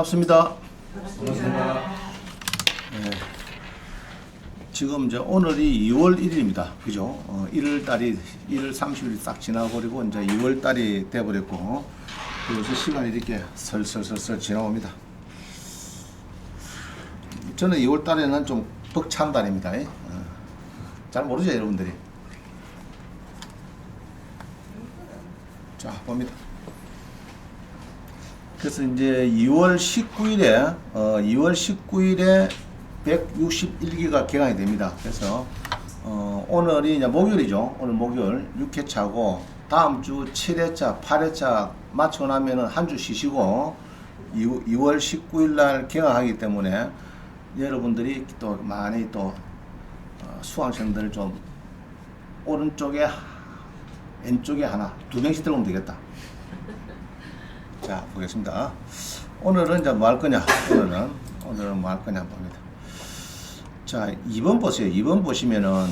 반갑습니다. 반갑습니다. 네. 지금 이제 오늘이 2월 1일입니다. 그죠? 1월 달이 1월 30일이 딱 지나버리고 이제 2월 달이 돼버렸고 그래서 시간이 이렇게 설설설설 지나옵니다. 저는 2월 달에는 좀 벅찬 달입니다. 잘 모르죠, 여러분들이. 자, 봅니다. 그래서 이제 2월 19일에 161기가 개강이 됩니다. 그래서 오늘이 이제 목요일이죠. 오늘 목요일 6회차고 다음 주 7회차, 8회차 마치고 나면은 한 주 쉬시고 2월 19일 날 개강하기 때문에 여러분들이 또 많이 또 수강생들 좀 오른쪽에 왼쪽에 하나 두 명씩 들어오면 되겠다. 자, 보겠습니다. 오늘은 이제 뭐 할 거냐? 오늘은 뭐 할 거냐 봅니다. 자, 2번 보세요. 2번 보시면은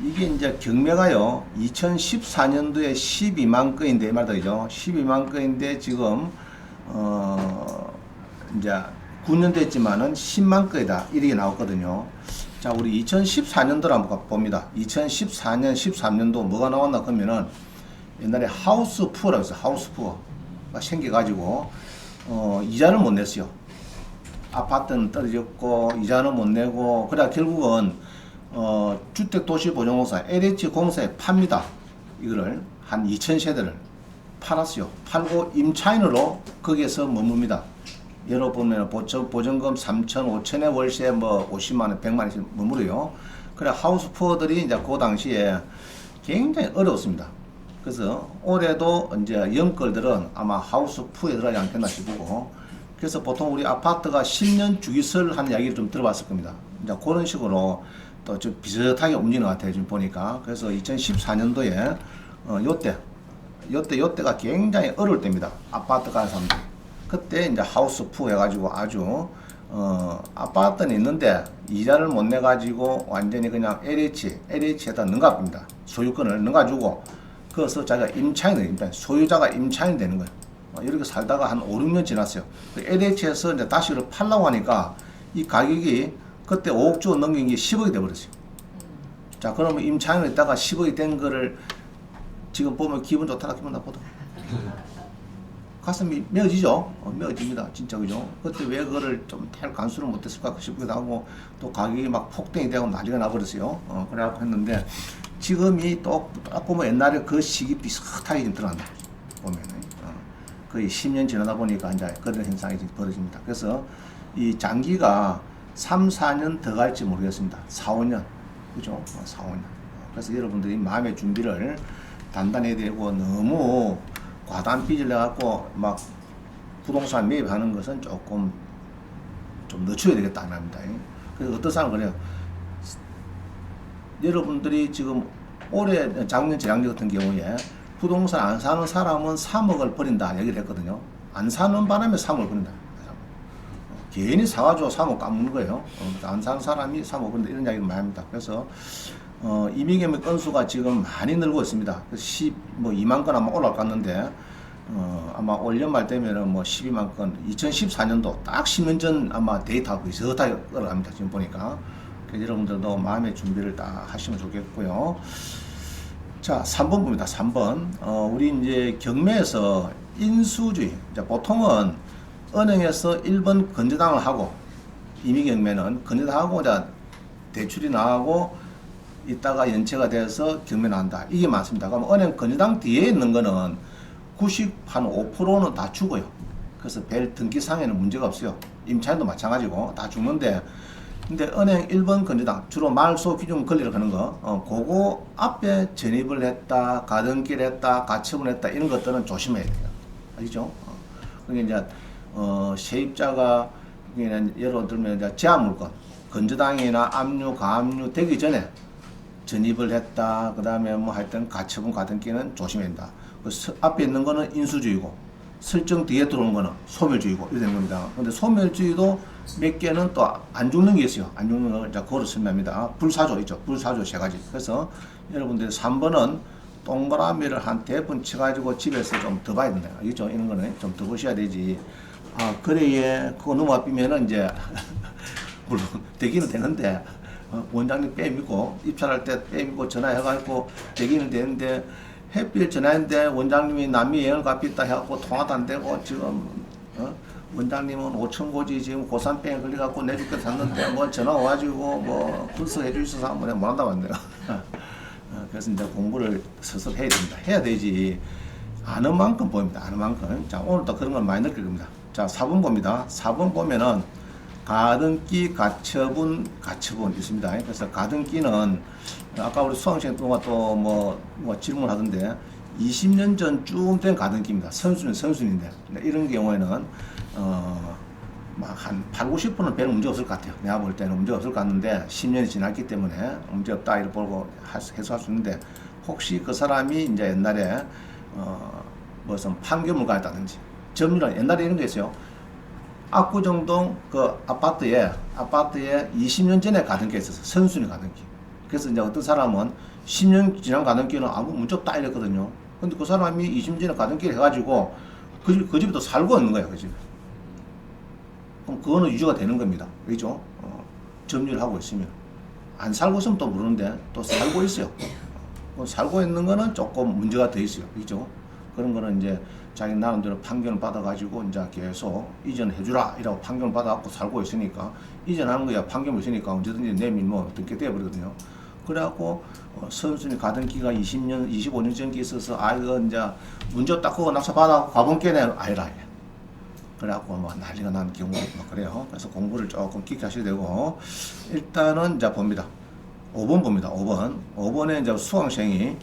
이게 이제 경매가요. 2014년도에 12만 건인데 말이죠. 12만 건인데 지금 이제 9년 됐지만은 10만 건이다. 이렇게 나왔거든요. 자, 우리 2014년도를 한번 봅니다. 2014년, 13년도 뭐가 나왔나 그러면은 옛날에 하우스 푸어라고 했어요. 하우스 푸어. 생겨가지고 이자를 못 냈어요. 아파트는 떨어졌고 이자는 못 내고 그래 결국은 주택도시보증공사 LH공사에 팝니다. 이거를 한 2,000세대를 팔았어요. 팔고 임차인으로 거기에서 머뭅니다. 여러분 보증금 3천, 5천에 월세 뭐 50만원, 100만원씩 머무르요. 그래 하우스 푸어들이 이제 그 당시에 굉장히 어려웠습니다. 그래서 올해도 이제 영끌들은 아마 하우스 푸에 들어가지 않겠나 싶고, 그래서 보통 우리 아파트가 10년 주기설 하는 이야기를 좀 들어봤을 겁니다. 이제 그런 식으로 또 좀 비슷하게 움직이는 것 같아요. 지금 보니까. 그래서 2014년도에 요때가 굉장히 어려울 때입니다. 아파트 가는 사람들. 그때 이제 하우스 푸 해가지고 아주 아파트는 있는데 이자를 못 내가지고 완전히 그냥 LH에다 능가합니다. 소유권을 능가주고 그래서 자기가 소유자가 임차인이 되는 거예요. 이렇게 살다가 한 5, 6년 지났어요. LH에서 이제 다시 이걸 팔라고 하니까 이 가격이 그때 5억 주 넘긴 게 10억이 돼버렸어요. 자, 그러면 임차인을 있다가 10억이 된 거를 지금 보면 기분 좋다나 기분 나쁘다. 가슴이 메어지죠? 메어집니다. 진짜, 그죠? 그때 왜 그거를 좀 잘 간수를 못했을까 싶기도 하고 또 가격이 막 폭등이 되고 난리가 나버렸어요. 그래갖고 했는데 지금이 또 보면 옛날에 그 시기 비슷하게 좀 들어간다. 보면은. 거의 10년 지나다 보니까 이제 그런 현상이 벌어집니다. 그래서 이 장기가 3, 4년 더 갈지 모르겠습니다. 4, 5년. 그죠? 4, 5년. 그래서 여러분들이 마음의 준비를 단단히 해야 되고 너무 과다한 빚을 내갖고 막 부동산 매입하는 것은 조금 좀 늦춰야 되겠다 합니다. 그래서 어떤 사람은 그래요. 여러분들이 지금 올해 작년 재작년 같은 경우에 부동산 안 사는 사람은 3억을 버린다 얘기를 했거든요. 안 사는 바람에 3억을 버린다. 괜히 사가지고 3억 까먹는 거예요. 안 사는 사람이 3억 버린다 이런 이야기를 많이 합니다. 그래서 이민경매 건수가 지금 많이 늘고 있습니다. 2만 건 아마 올라갈 것 같는데 아마 올 연말 되면은 뭐 12만 건, 2014년도 딱 10년 전 아마 데이터가 비슷하게 올라갑니다. 지금 보니까. 그래서 여러분들도 마음의 준비를 딱 하시면 좋겠고요. 자, 3번 봅니다. 3번. 우리 이제 경매에서 인수주의. 이제 보통은 은행에서 1번 건저당을 하고, 임의경매는 건저당하고 이제 대출이 나가고, 이따가 연체가 돼서 경매 나온다. 이게 많습니다. 그럼 은행 건저당 뒤에 있는 거는 95%는 다 죽어요. 그래서 별 등기상에는 문제가 없어요. 임차인도 마찬가지고 다 죽는데, 근데 은행 1번 건저당 주로 말소 기준 권리를 거는 거 그거 앞에 전입을 했다, 가등기를 했다, 가처분을 했다 이런 것들은 조심해야 돼요. 아시죠? 그러니까 이제 세입자가 예를 들면 이제 제한물건 건저당이나 압류, 가압류 되기 전에 전입을 했다, 그 다음에 뭐 하여튼 가처분, 가등기는 조심해야 된다. 앞에 있는 거는 인수주의고 설정 뒤에 들어오는 거는 소멸주의고 이렇게 된 겁니다. 근데 소멸주의도 몇 개는 또 안 죽는 게 있어요. 안 죽는 거 이제 그거를 설명합니다. 불사조 있죠. 불사조 세 가지. 그래서 여러분들 3번은 동그라미를 한 대번 쳐가지고 집에서 좀 더 봐야 된다. 알겠죠? 이런 거는 좀 더 보셔야 되지. 그래에 그거 넘어가면은 이제 물론 되기는 되는데 원장님 빼밀고 입찰할 때 빼밀고 전화해가지고 되기는 되는데 햇빛 전화했는데 원장님이 남미 여행을 갚겠다 해갖고 통화도 안 되고 지금 원장님은 5천 고지 지금 고산병에 걸려갖고 내줄게 샀는데 뭐 전화 와가지고 뭐 불쌍해 주셔서 한번 못한다고 한대요. 그래서 이제 공부를 스스로 해야 됩니다. 해야 되지. 아는 만큼 보입니다. 아는 만큼. 자, 오늘도 그런 걸 많이 느낄 겁니다. 자, 4번 봅니다. 4번 보면은 가등기, 가처분 있습니다. 그래서 가등기는 아까 우리 수강생 동안 또 뭐 질문하던데 20년 전쯤 된 가등기입니다. 선순인데 이런 경우에는 한 8, 90%는 별 문제 없을 것 같아요. 내가 볼 때는 문제 없을 것 같는데 10년이 지났기 때문에 문제 없다 이렇게 보고 해소할 수 있는데 혹시 그 사람이 이제 옛날에 무슨 판교물 가했다든지 점유를 옛날에 이런 게 있어요. 압구정동 그 아파트에 20년 전에 가등기가 있었어. 선순위 가등기. 그래서 이제 어떤 사람은 10년 지난 가등기는 아무 문제 없다 이랬거든요. 근데 그 사람이 20년 전에 가등기를 해가지고 그 집에 또 살고 있는 거예요. 그 집에. 그럼 그거는 유지가 되는 겁니다. 그죠? 점유를 하고 있으면. 안 살고 있으면 또 모르는데 또 살고 있어요. 살고 있는 거는 조금 문제가 돼 있어요. 그죠? 그런 거는 이제 자기 나름대로 판결을 받아가지고 이제 계속 이전해주라 이라고 판결을 받아갖고 살고 있으니까 이전하는 거야. 판결이 있으니까 언제든지 내밀 뭐 등게 되어버리거든요. 그래갖고 선순위 가등기가 20년, 25년 전기 있어서 이거 이제 문제 없다 그거 낙찰 받아 가본 게네 아니라. 그래갖고 뭐 난리가 나는 경우 뭐 그래요. 그래서 공부를 조금 깊게 하셔야 되고 일단은 이제 봅니다. 5번 봅니다. 5번에 이제 수강생이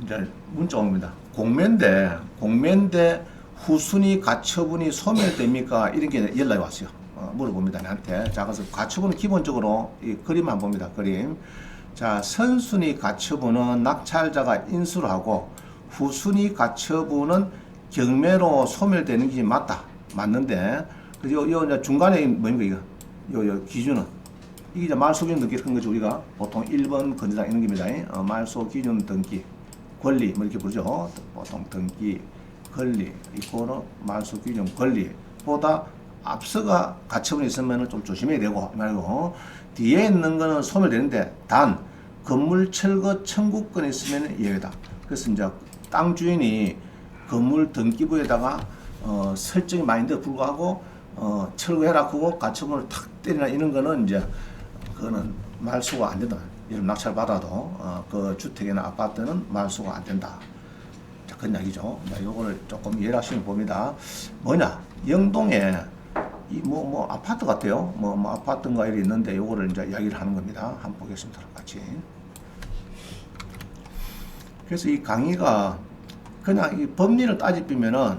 이제 문자 옵니다. 공면대 후순위 가처분이 소멸됩니까? 이런 게 연락이 왔어요. 물어봅니다. 나한테. 자, 그래서 가처분은 기본적으로 이 그림만 봅니다. 그림. 자, 선순위 가처분은 낙찰자가 인수를 하고 후순위 가처분은 경매로 소멸되는 게 맞는데, 요 이제 중간에 뭡니까 이거? 요 기준은 이게 이제 말소 기준 등기 큰 거죠. 우리가 보통 1번 건재당 이런 겁니다. 말소 기준 등기 권리 뭐 이렇게 부르죠. 보통 등기 권리 이거는 말소 기준 권리보다 앞서가 가처분이 있으면 좀 조심해야 되고 말고 뒤에 있는 거는 소멸되는데 단 건물 철거 청구권이 있으면 예외다. 그래서 이제 땅 주인이 건물 등기부에다가 설정이 많이 돼 불구하고 철거해라 그거 가처분을 탁 때리나 이런 거는 이제 그거는 말소가 안 된다. 이런 낙찰 받아도 그 주택이나 아파트는 말소가 안 된다. 자, 그런 이야기죠. 요거를 조금 이해를 하시면 봅니다. 뭐냐? 영동에 뭐 아파트 같아요. 뭐 아파트인가 이렇게 있는데 요거를 이제 이야기를 하는 겁니다. 한번 보겠습니다. 같이. 그래서 이 강의가 그냥 이 법리를 따지면은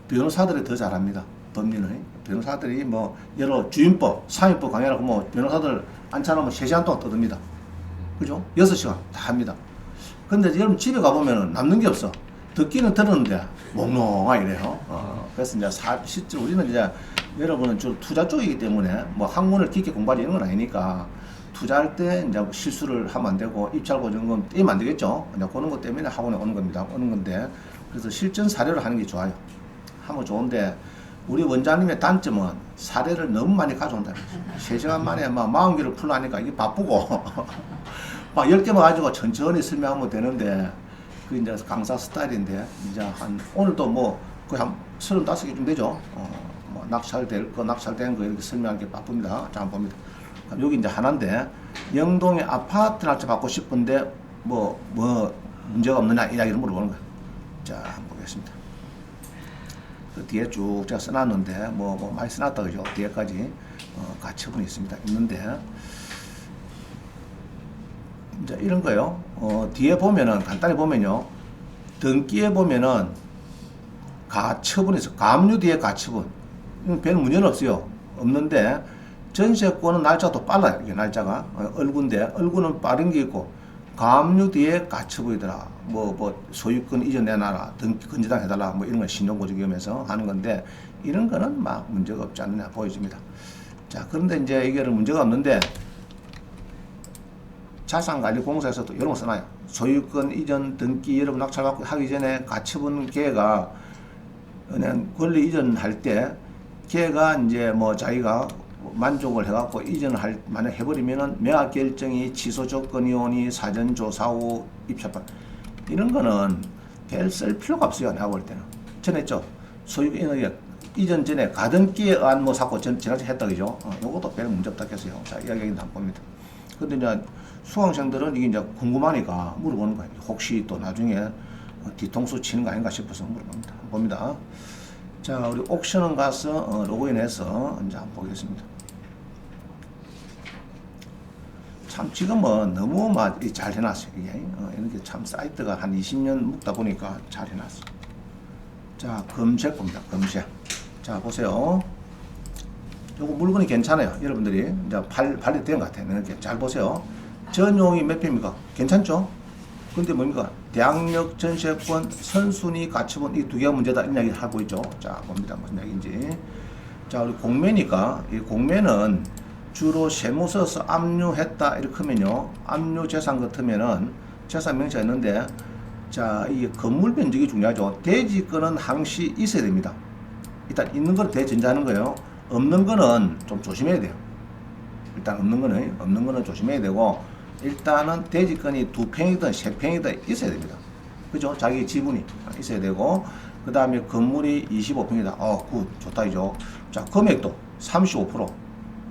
변호사들이 더 잘합니다. 법리는. 변호사들이 뭐 여러 주임법, 상위법 강의라고 뭐 변호사들 앉혀놓으면 3시간 동안 떠듭니다. 그죠? 6시간 다 합니다. 근데 여러분 집에 가보면 남는 게 없어. 듣기는 들었는데 몽롱하 이래요. 그래서 이제 실제 우리는 이제 여러분은 주로 투자 쪽이기 때문에 뭐 학문을 깊게 공부하지 이런 건 아니니까 투자할 때 이제 실수를 하면 안 되고 입찰 보증금 떼면 안 되겠죠. 그냥 그런 것 때문에 학원에 오는 겁니다. 오는 건데 그래서 실전 사례를 하는 게 좋아요. 하면 좋은데 우리 원장님의 단점은 사례를 너무 많이 가져온다. 3시간 만에 막 40개를 풀라니까 이게 바쁘고 막 10개만 가지고 천천히 설명하면 되는데 그 이제 강사 스타일인데 이제 한 오늘도 뭐 거의 한 35개쯤 되죠. 뭐 낙찰된 거 이렇게 설명하는 게 바쁩니다. 자, 한번 봅니다. 여기 이제 하나인데 영동에 아파트 낙찰 받고 싶은데 뭐 문제가 없느냐 이야기를 물어보는 거예요. 자, 한번 보겠습니다. 그 뒤에 쭉 제가 써놨는데 뭐 많이 써놨다 그죠? 뒤에까지 가처분이 있는데 이제 이런 거요. 뒤에 보면은 간단히 보면요. 등기에 보면은 가처분이 있어. 가압류 뒤에 가처분. 별 문제는 없어요. 없는데 전세권은 날짜가 더 빨라요. 이게 날짜가 얼굴은 빠른 게 있고 가압류 뒤에 가처분이더라. 뭐 소유권 이전 내놔라. 등기 건재당 해달라. 뭐 이런 걸 신용보증기금에서 하는 건데 이런 거는 막 문제가 없지 않느냐 보여집니다. 자, 그런데 이제 이게 문제가 없는데 자산관리공사에서도 이런 거 써놔요. 소유권 이전 등기 여러분 낙찰받고 하기 전에 가처분 계획가 은행 권리 이전할 때 걔가 이제 뭐 자기가 만족을 해갖고 이전을 만약 해버리면은 매각 결정이 취소 조건이 오니 사전 조사 후 입찰판 이런 거는 별 쓸 필요가 없어요. 내가 볼 때는. 전했죠. 소유 인허가 이전 전에 가등기에 의한 뭐 사고 지나치 했다 그죠? 요것도 별 문제 없다 했어요. 자, 이야기는 안 봅니다. 근데 이제 수강생들은 이게 이제 궁금하니까 물어보는 거예요. 혹시 또 나중에 뒤통수 치는 거 아닌가 싶어서 물어봅니다. 한번 봅니다. 자, 우리 옥션은 가서 로그인해서 이제 한번 보겠습니다. 참 지금은 너무 잘 해놨어요. 이게 이렇게 참 사이트가 한 20년 묵다 보니까 잘 해놨어요. 자, 검색 봅니다. 검색. 자, 보세요. 요거 물건이 괜찮아요. 여러분들이 이제 발리된 것 같아요. 이렇게 잘 보세요. 전용이 몇 평입니까? 괜찮죠? 근데 뭡니까? 대항력 전세권 선순위 가처분 이 두 개가 문제다 이런 이야기를 하고 있죠. 자, 봅니다. 무슨 이야기인지. 자, 우리 공매니까 이 공매는 주로 세무 써서 압류했다 이렇게 하면요. 압류 재산 같으면은 재산 명시가 있는데 자, 이게 건물 면적이 중요하죠. 대지권은 항시 있어야 됩니다. 일단 있는 걸 대전제하는 거예요. 없는 거는 좀 조심해야 돼요. 일단 없는 거는 조심해야 되고 일단은 대지권이 2평이든 3평이든 있어야 됩니다. 그죠? 자기 지분이 있어야 되고 그 다음에 건물이 25평이다. 굿. 좋다 이죠. 자, 금액도 35%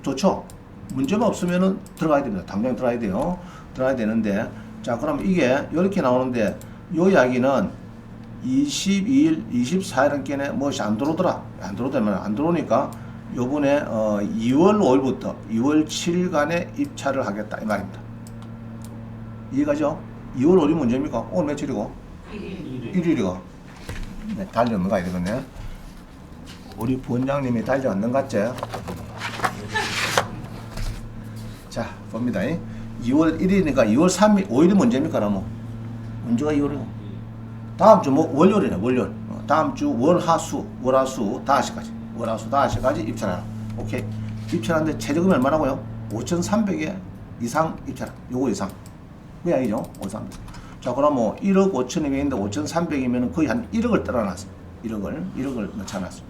좋죠? 문제가 없으면은 들어가야 됩니다. 당장 들어가야 돼요. 들어가야 되는데 자, 그럼 이게 이렇게 나오는데 요 이야기는 22일, 24일은께네 무엇이 안 들어오더라. 안 들어오니까 요번에 2월 5일부터 2월 7일간에 입찰을 하겠다 이 말입니다. 이해가죠? 2월 5일 문제입니까? 오늘 며칠이고? 1일이고. 네, 달려는 가야 되겠네. 우리 부원장님이 달려왔는 것 같지? 자, 봅니다. 2월 1일이니까 2월 3일, 5일이 문제입니까? 그러면 문제가 2월이고. 다음 주 뭐 월요일이네, 월요일. 다음 주 월화수 5시까지 입찰하라. 오케이. 입찰하는데 최저금이 얼마라고요? 5,300에 이상 입찰. 요거 이상. 그 이야기죠. 5,300. 자, 그럼 뭐 1억 5,200인데 5,300이면 거의 한 1억을 떨어놨어. 1억을 넣쳐놨어.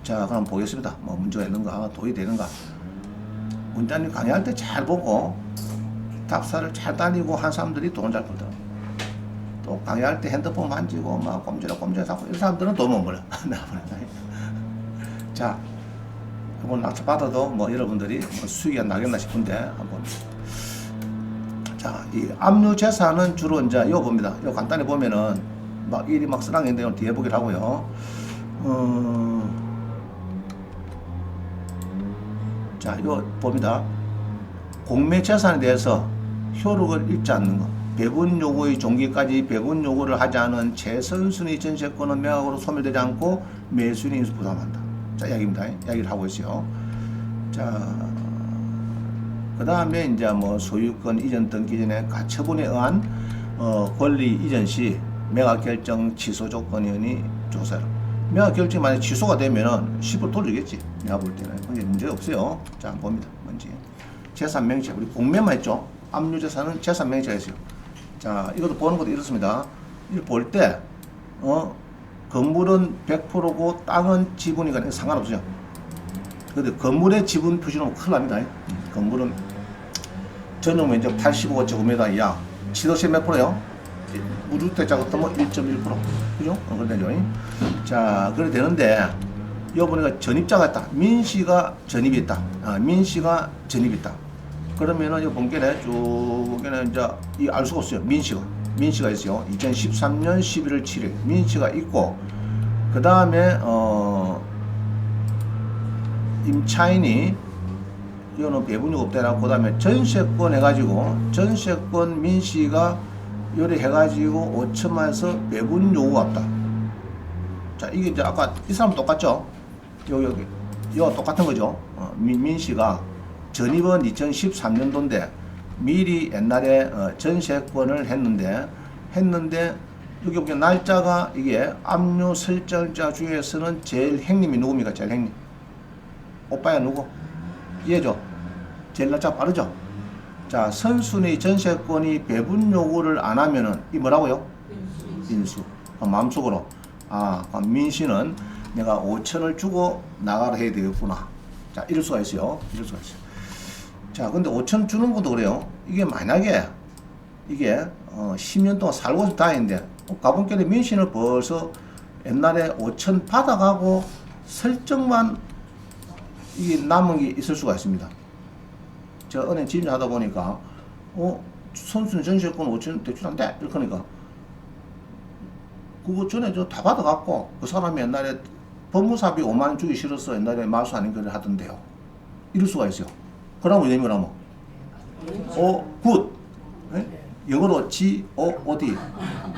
자, 그럼 보겠습니다. 뭐 문제가 있는가, 도움이 되는가. 문자님 강의할 때 잘 보고 답사를 잘 다니고 한 사람들이 돈 잘 벌더라. 또 강의할 때 핸드폰 만지고 막 꼼지락 하고 이런 사람들은 돈 못 벌어. 자, 이번 낙찰 받아도 뭐 여러분들이 뭐 수익이 안 나겠나 싶은데 한번. 자, 이 압류 재산은 주로 이제 이거 봅니다. 이거 간단히 보면은 막 일이 막 쓰랑인데 뒤에 보기를 하고요. 자, 이거 봅니다. 공매 재산에 대해서 효력을 잃지 않는 것. 배분 요구의 종기까지 배분 요구를 하지 않은 최선순위 전세권은 매각으로 소멸되지 않고 매수인이 부담한다. 자, 이야기입니다. 이야기를 하고 있어요. 자, 그 다음에 이제 뭐 소유권 이전 등기 전에 가처분에 의한 권리 이전 시 매각 결정 취소 조건이니 조사로. 매각 결정이 만약 취소가 되면은 10% 돌리겠지. 내가 볼 때는. 그게 문제가 없어요. 자, 봅니다. 뭔지. 재산 명시. 우리 공매만 했죠. 압류 재산은 재산 명시가 있어요. 자, 이것도 보는 것도 이렇습니다. 이걸 볼 때, 건물은 100%고 땅은 지분이니까 상관없어요. 근데 건물의 지분 표시는 큰일 납니다. 건물은 전용 면적 85제곱미터 이하, 취득세 몇 프로요? 무주택자 같으면 1.1%. 그죠? 그러죠. 자, 그래 되는데, 여기 보니까 전입자가 있다. 민씨가 전입이 있다. 민씨가 전입이 있다. 그러면은 이 본계는 쭉 이제 이 알 수가 없어요. 민씨가 있어요. 2013년 11월 7일 민씨가 있고 그 다음에 임차인이 이거는 배분이 없대라고 그 다음에 전세권 해가지고 전세권 민씨가 요래 해가지고 5천만에서 배분 요구가 없다. 자, 이게 이제 아까 이 사람 똑같죠? 이거 똑같은 거죠. 민씨가 전입은 2013년도인데 미리 옛날에 전세권을 했는데 여기 보면 날짜가 이게 압류 설정자 중에서는 제일 행님이 누굽니까? 제일 행님 오빠야 누구? 얘죠. 제일 날짜 빠르죠. 자, 선순위 전세권이 배분 요구를 안 하면은 이 뭐라고요? 인수. 마음속으로 민씨는 내가 5천을 주고 나가라 해야 되겠구나. 자, 이럴 수가 있어요. 이럴 수가 있어요. 자, 근데 5천 주는 것도 그래요. 이게 만약에 이게 10년 동안 살고 있을 다행인데 가분결에 민신을 벌써 옛날에 5천 받아가고 설정만 이게 남은 게 있을 수가 있습니다. 제가 은행 지인 하다 보니까 선수는 전세권 5천 대출한대 이렇게 하니까 그거 전에 저 다 받아갖고 그 사람이 옛날에 법무사비 5만 원 주기 싫어서 옛날에 말소 아닌 거를 하던데요. 이럴 수가 있어요. 그러면 뭐냐면 굿. 네? 영어로 G-O-O-D.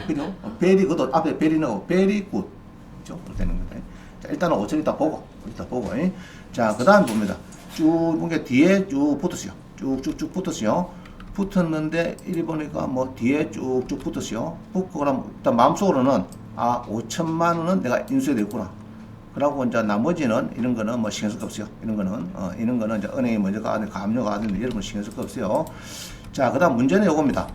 그죠? very good. 앞에 very 넣고 very good. 그죠? 그렇게 되는 거예요. 자, 일단은 5천 이따 보고. 자, 그 다음 봅니다. 쭉, 이게 뒤에 쭉 붙었어요. 쭉쭉쭉 붙었어요. 붙었는데, 이리 보니까 뭐 뒤에 쭉쭉 붙었어요. 붙고, 그럼 일단 마음속으로는, 5천만 원은 내가 인수해야 되겠구나. 그러고 이제 나머지는 이런 거는 뭐 신경 쓸 거 없어요. 이런 거는 이제 은행에 먼저 가든 가압류 가든 여러분 신경 쓸 거 없어요. 자, 그 다음 문제는 요겁니다.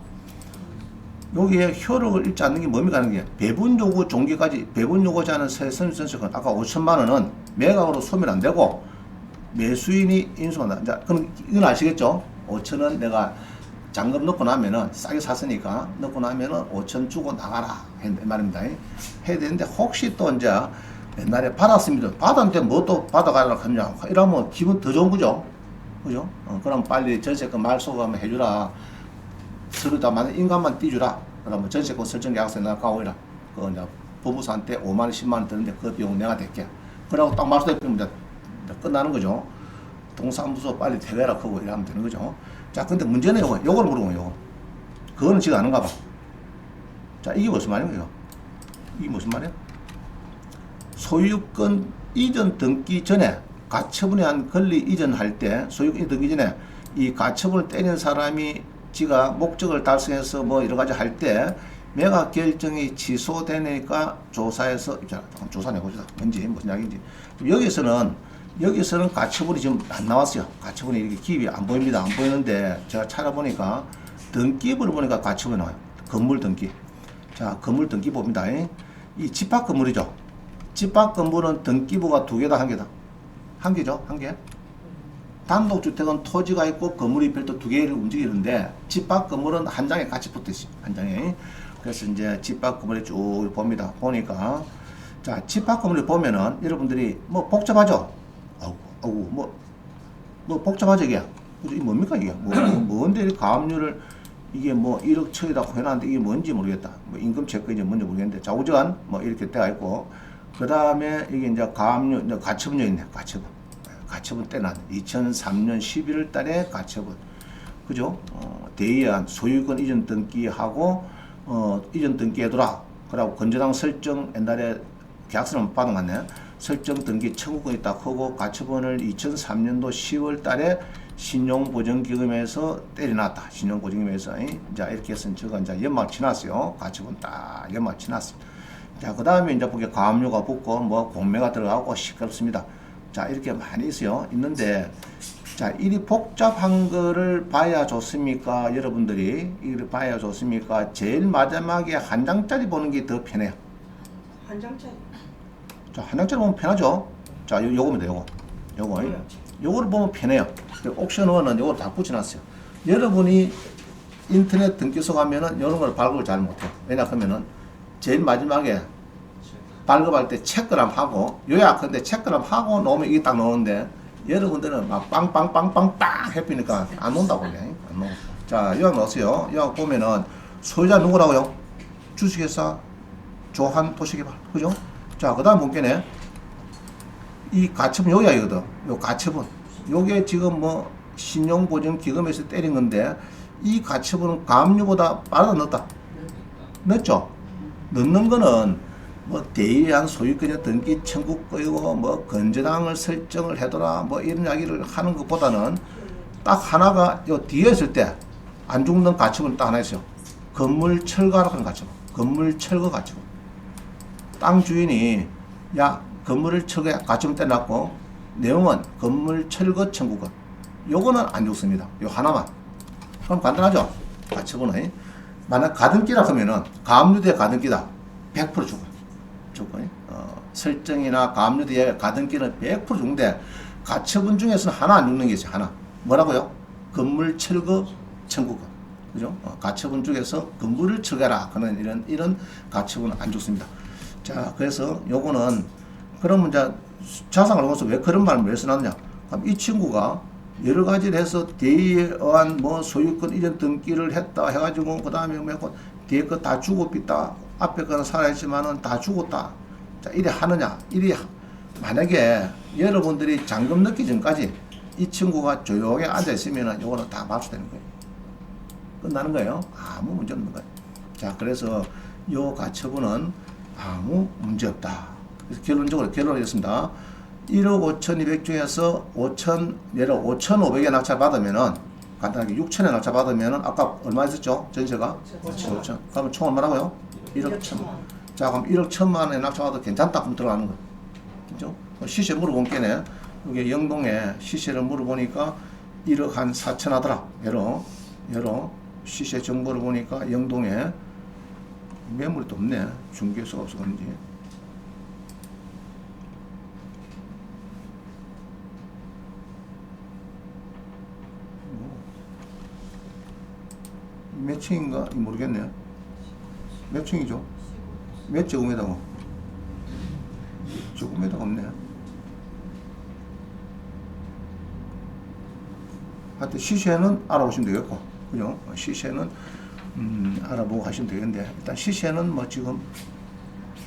여기에 효력을 잃지 않는 게 뭡니까 하는 게 배분 요구 종기까지 배분 요구하지 않은 선수권 아까 5천만 원은 매각으로 소멸 안 되고 매수인이 인수한다. 자, 그럼 이건 아시겠죠? 5천 원 내가 잔금 넣고 나면은 싸게 샀으니까 넣고 나면은 5천 주고 나가라 말입니다. 해야 되는데 혹시 또 이제 옛날에 받았습니다. 받았는데 뭐 또 받아가려고 하냐. 이러면 기분 더 좋은 거죠. 그죠? 그럼 빨리 전세권 말소가 한번 해주라. 서로 다 맞는 인간만 띄주라. 그러면 전세권 설정 계약서 내가 가오이라. 그거 이제 부부사한테 5만 원, 10만 원 드는데 그 비용 내가 댈게. 그러고 딱 말소되면 이제 끝나는 거죠. 동사무소 빨리 퇴거해라 하고 이러면 되는 거죠. 자, 근데 문제는 요걸 물어보면 요거. 그거는 지가 아는가 봐. 자, 이게 무슨 말이에요? 이게 무슨 말이야? 소유권 이전 등기 전에 가처분에 한 권리 이전할 때 소유권 등기 전에 이 가처분을 때린 사람이 지가 목적을 달성해서 뭐 여러 가지 할 때 매각 결정이 취소되니까 조사해서 조사해 보자. 뭔지 무슨 이야기인지. 여기서는 가처분이 지금 안 나왔어요. 가처분이 이렇게 기입이 안 보입니다. 안 보이는데 제가 찾아보니까 등기부를 보니까 가처분이 나와요. 건물 등기. 자, 건물 등기 봅니다. 이 집합 건물이죠. 집합 건물은 등기부가 2개다, 1개다. 1개죠, 1개. 단독주택은 토지가 있고 건물이 별도 2개를 움직이는데 집합 건물은 한 장에 같이 붙어 있어요. 한 장에. 그래서 이제 집합 건물에 쭉 봅니다. 보니까 자, 집합 건물을 보면은 여러분들이 뭐 복잡하죠. 뭐 복잡하죠 이게. 이게 뭡니까 이게? 뭔데 가압류를 이게 뭐 1억 처리라고 해놨는데 이게 뭔지 모르겠다. 뭐 임금 체크인지 뭔지 모르겠는데 좌우지간 뭐 이렇게 되어 있고 그 다음에 이게 이제 가압류 이제 가처분이 있네. 가처분 때는 2003년 11월 달에 가처분. 그죠? 대의한 소유권 이전 등기하고 이전 등기해둬라. 그러고 건조당 설정 옛날에 계약서는 받아갔네. 설정 등기 청구권이 딱 하고 가처분을 2003년도 10월 달에 신용보증기금에서 때려놨다. 신용보증기금에서. 자, 이렇게 해서 저거 이제 연말 지났어요. 가처분 딱 연말 지났어. 자, 그 다음에 이제 보게 가압류가 붙고 뭐 공매가 들어가고 시끄럽습니다. 자, 이렇게 많이 있어요. 있는데, 자, 이리 복잡한 거를 봐야 좋습니까? 여러분들이 이를 봐야 좋습니까? 제일 마지막에 한 장짜리 보는 게 더 편해요. 한 장짜리. 자, 한 장짜리 보면 편하죠? 자, 요겁니다, 요거를 보면 편해요. 옵션 1은 요걸 다 붙여놨어요. 여러분이 인터넷 등기소 가면은 이런 걸 발급을 잘 못해요. 왜냐하면은 제일 마지막에 발급할 때 체크를 하고 요약한데 체크를 하고 놓으면 이게 딱 나오는데 여러분들은 막 빵빵빵빵 빵 해피니까 안 논다고 그래. 안 놓아. 자, 요약 넣으세요. 요약 보면은 소유자 누구라고요? 주식회사 조한도시개발. 그죠? 자, 그 다음 문제네. 이 가처분 요기야 이거든. 요 가처분. 요게 지금 뭐 신용보증기금에서 때린 건데 이 가처분은 가압류보다 빠르다 넣었다. 넣었죠? 넣는 거는 뭐 대의한 소유권의 등기 청구권이고 뭐 건조당을 설정을 해둬라 뭐 이런 이야기를 하는 것보다는 딱 하나가 요 뒤에 있을 때 안 죽는 가처분 딱 하나 있어요. 건물 철거하라고 하는 가처분. 건물 철거 가처분. 땅 주인이 야 건물을 철거해 가처분 떼놨고 내용은 건물 철거 청구권. 요거는 안 죽습니다. 요 하나만. 그럼 간단하죠? 가처분은. 만약 가등기라 하면은 가압류 대 가등기다. 100% 죽어요. 조건이. 설정이나 가압류 뒤에 가등기는 100% 죽는데 가처분 중에서는 하나 안 죽는 게 있어요. 하나. 뭐라고요? 건물 철거 청구권. 그죠? 가처분 중에서 건물을 철거해라. 그런 이런 가처분은 안 죽습니다. 자, 그래서 요거는 그러면 이제 자산을 놓고서 왜 그런 말을 왜 써놨냐? 그럼 이 친구가 여러 가지를 해서 대의에 의한 뭐 소유권 이전 등기를 했다 해가지고 그 다음에 뭐 뒤에 거 다 주고 삐다 앞에 거는 살아있지만은 다 죽었다. 자, 이래 하느냐? 이래 만약에 여러분들이 잠금 넣기 전까지 이 친구가 조용히 앉아 있으면은 요거는 다 말소되는 거예요. 끝나는 거예요. 아무 문제 없는 거예요. 자, 그래서 요 가처분은 아무 문제 없다. 그래서 결론적으로 결론이었습니다. 1억 5,200 중에서 5,000, 예를 5,500에 낙찰 받으면은 간단하게 6,000에 낙찰 받으면은 아까 얼마 있었죠? 전세가? 5,000. 그러면 총 얼마라고요? 1억 1,000만. 자, 그럼 1억 1,000만에 낙찰 받아도 괜찮다. 그럼 들어가는 거예요. 그죠? 시세 물어본 게네. 이게 영동에 시세를 물어보니까 1억 한 4천 하더라. 예로 시세 정보를 보니까 영동에 매물이 또 없네. 중개소가 없어 그런지. 몇 층인가 모르겠네요. 몇 층이죠? 몇 제곱미터고? 제곱미터가 없네. 하여튼 시세는 알아보시면 되겠고, 그죠? 시세는 알아보고 하시면 되겠는데 일단 시세는 뭐 지금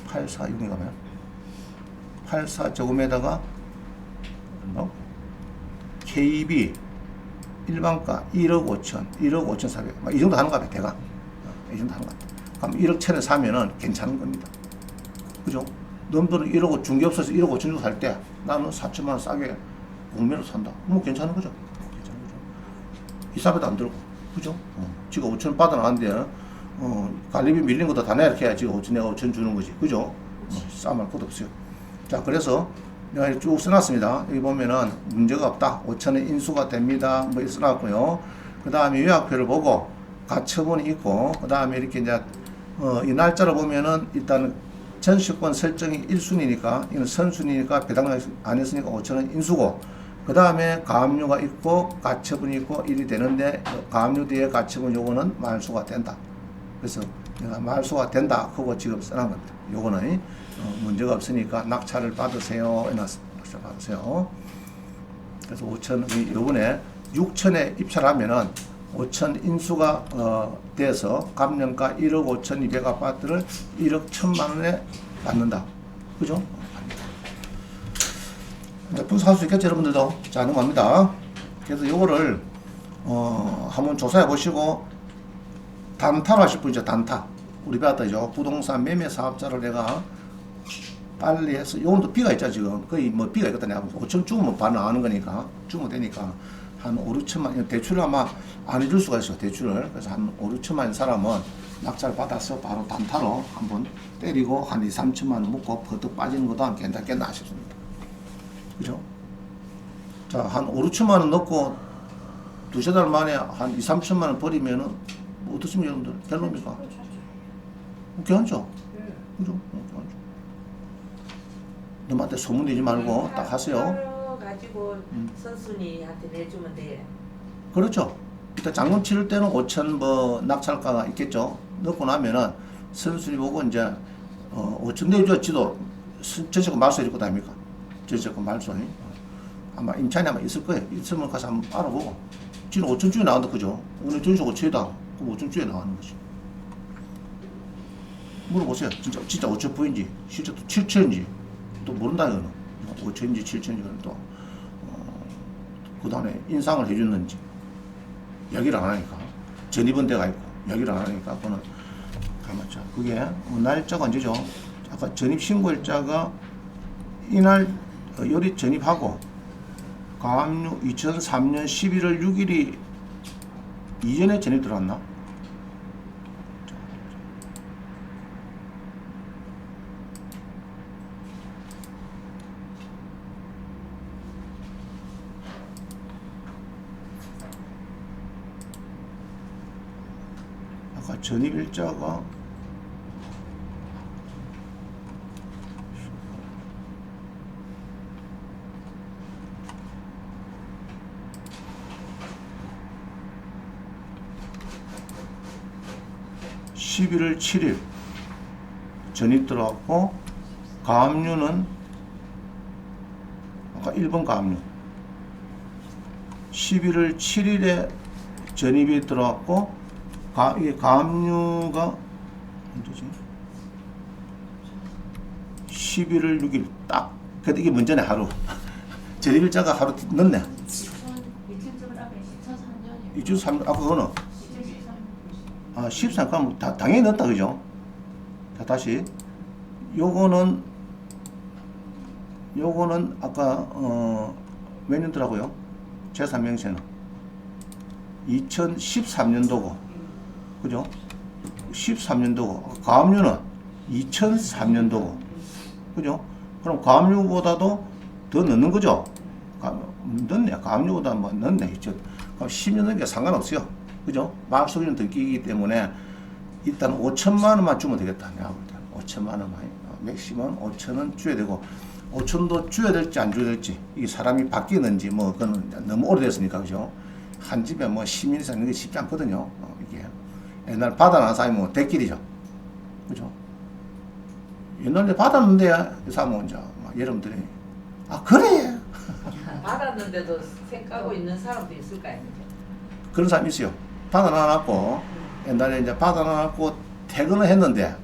846인가 봐요. 84제곱미터가 뭐 KB 일반가 1억 5천, 1억 5,400, 이 정도 하는 거 같아, 대가. 이 정도 하는 거 같아. 그럼 1억 천에 사면은 괜찮은 겁니다. 그죠? 넘들은 1억 5, 중개업소에서 1억 5천 주고 살 때 나는 4천만 원 싸게 공매로 산다. 뭐 괜찮은 거죠? 괜찮은 거죠. 이사비도 안 들고. 그죠? 지가 5천 받아 나왔는데, 관리비 밀린 것도 다 내야 이렇게 지가 5천, 내가 5천 주는 거지. 그죠? 싸움할 것도 없어요. 자, 그래서 내가 쭉 써놨습니다. 여기 보면은 문제가 없다. 5천에 인수가 됩니다. 뭐 써놨고요. 그 다음에 요약표를 보고 가처분이 있고, 그 다음에 이렇게 이제, 이 날짜를 보면은 일단 전시권 설정이 1순위니까, 이건 선순위니까 배당 안 했으니까 5천원 인수고, 그 다음에 가압류가 있고, 가처분이 있고, 일이 되는데, 가압류 뒤에 가처분 요거는 말소가 된다. 그래서 내가 말소가 된다. 그거 지금 써놓은 겁니다. 요거는 문제가 없으니까 낙찰을 받으세요. 해놨습니다. 낙찰 받으세요. 그래서 5천, 요번에 6천에 입찰하면은 5천 인수가 돼서 감정가 1억 5,200 아파트를 1억 1,000만 원에 받는다. 그죠? 몇 분 살 수 있겠죠, 여러분들도? 자, 넘어갑니다. 그래서 요거를 한번 조사해 보시고 단타로 하실 분이죠. 단타. 우리 배웠다죠. 부동산 매매 사업자를 내가 빨리 해서, 요건도 비가 있죠, 지금. 거의 뭐 비가 있거든. 내가 5천 주면 반 나가는 거니까. 주면 되니까. 한 5, 6천만, 대출을 아마 안 해줄 수가 있어, 대출을. 그래서 한 5, 6천만 사람은 낙찰 받아서 바로 단타로 한번 때리고 한 2, 3천만 원 먹고 퍼뜩 빠지는 것도 한 괜찮겠나 싶습니다. 그죠? 자, 한 5, 6천만 원 넣고 두세 달 만에 한 2, 3천만 원 버리면은 뭐 어떻습니까, 여러분들? 별로입니까? 괜찮죠? 그죠? 괜찮죠. 너한테 소문내지 말고 딱 하세요. 가지고 선순위한테 내주면 돼. 그렇죠. 일단 잔금 치를 때는 5천 뭐 낙찰가가 있겠죠. 넣고 나면은 선순위 보고 이제 5천 내줘 지도 전세권 말소 해줄 거 아닙니까? 전세권 말소. 아마 임차인이 아마 있을 거예요. 있으면 가서 한번 알아보고. 지금 5천 주에 나온다, 그죠? 오늘 전세 5천이다. 그럼 5천 주에 나가는 거지. 물어보세요. 진짜 5천 부인지, 실제 또 7천인지 또 모른다 이거는. 5천인지 7천인지 또 그 다음에 인상을 해줬는지 얘기를 안 하니까 전입은 데가 있고 얘기를 안 하니까 그거는 가만있자. 그게 날짜가 언제죠? 아까 전입 신고일자가 이날 요리 전입하고 가압류 2003년 11월 6일이 이전에 전입 들어왔나? 아까 전입일자가 11월 7일 전입 들어왔고, 가압류는 아까 1번 가압류 11월 7일에 전입이 들어왔고, 이게 가압류가 언제지? 11월 6일 딱. 근데 이게 문제네, 하루. 전입일자가 하루 늦네. 2003년 아까 그거는 13 그럼 당연히 넣었다, 그죠? 자, 다시 요거는 아까 몇 년도라고요? 제3명세는 2013년도고, 그죠? 13년도고, 가압류는 2003년도고, 그죠? 그럼 가압류보다도 더 넣는 거죠? 넣네. 가압류보다 뭐 넣네. 그럼 10년 넣는 게 상관없어요. 그죠? 말소리는 더 끼기 때문에 일단 5천만 원만 주면 되겠다. 내가 볼 때 5천만 원만. 맥시멈 5천원 줘야 되고, 5천도 줘야 될지 안 줘야 될지, 이게 사람이 바뀌는지 뭐 그거는 너무 오래됐으니까, 그죠? 한 집에 뭐 10년 이상 있는 게 쉽지 않거든요. 이게 옛날 받아난 사람이 뭐 대길이죠. 그죠? 옛날에 받았는데 이 사람은 이제 여러분들이 그래 받았는데도 생각하고 있는 사람도 있을 거 아니에요. 그런 사람이 있어요. 받아놔놨고, 옛날에 이제 받아놔놨고 퇴근을 했는데